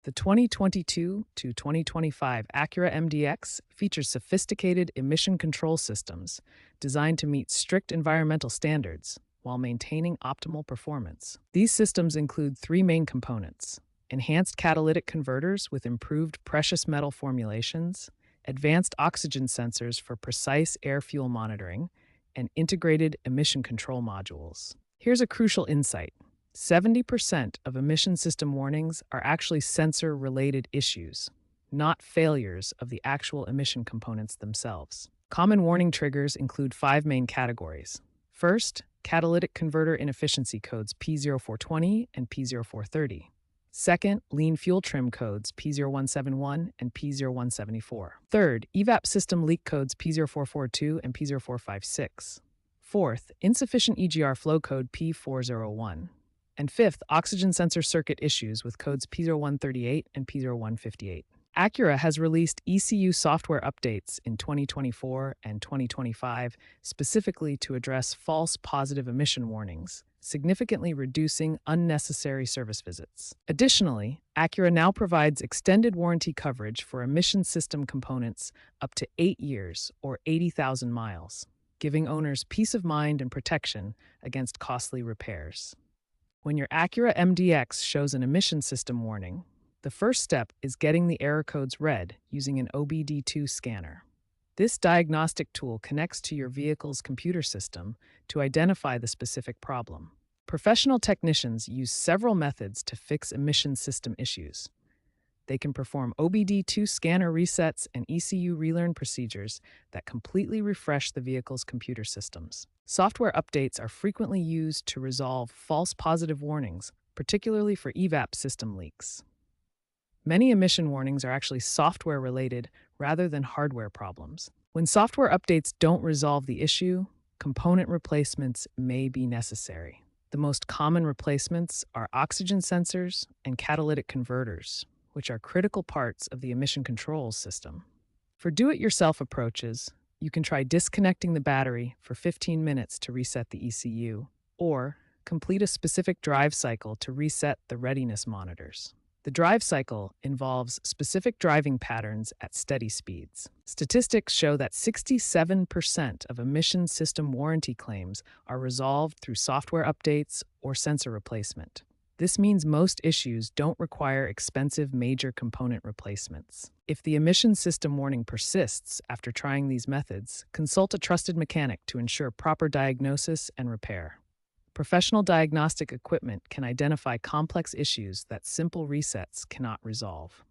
The 2022 to 2025 Acura MDX features sophisticated emission control systems designed to meet strict environmental standards while maintaining optimal performance. These systems include three main components: enhanced catalytic converters with improved precious metal formulations, advanced oxygen sensors for precise air-fuel monitoring, and integrated emission control modules. Here's a crucial insight. 70% of emission system warnings are actually sensor-related issues, not failures of the actual emission components themselves. Common warning triggers include five main categories. First, catalytic converter inefficiency codes P0420 and P0430. Second, lean fuel trim codes P0171 and P0174. Third, evap system leak codes P0442 and P0456. Fourth, insufficient EGR flow code P401. And fifth, oxygen sensor circuit issues with codes P0138 and P0158. Acura has released ECU software updates in 2024 and 2025 specifically to address false positive emission warnings, significantly reducing unnecessary service visits. Additionally, Acura now provides extended warranty coverage for emission system components up to 8 years or 80,000 miles, giving owners peace of mind and protection against costly repairs. When your Acura MDX shows an emission system warning, the first step is getting the error codes read using an OBD2 scanner. This diagnostic tool connects to your vehicle's computer system to identify the specific problem. Professional technicians use several methods to fix emission system issues. They can perform OBD2 scanner resets and ECU relearn procedures that completely refresh the vehicle's computer systems. Software updates are frequently used to resolve false positive warnings, particularly for evap system leaks. Many emission warnings are actually software-related rather than hardware problems. When software updates don't resolve the issue, component replacements may be necessary. The most common replacements are oxygen sensors and catalytic converters, which are critical parts of the emission control system. For do-it-yourself approaches, you can try disconnecting the battery for 15 minutes to reset the ECU, or complete a specific drive cycle to reset the readiness monitors. The drive cycle involves specific driving patterns at steady speeds. Statistics show that 67% of emission system warranty claims are resolved through software updates or sensor replacement. This means most issues don't require expensive major component replacements. If the emission system warning persists after trying these methods, consult a trusted mechanic to ensure proper diagnosis and repair. Professional diagnostic equipment can identify complex issues that simple resets cannot resolve.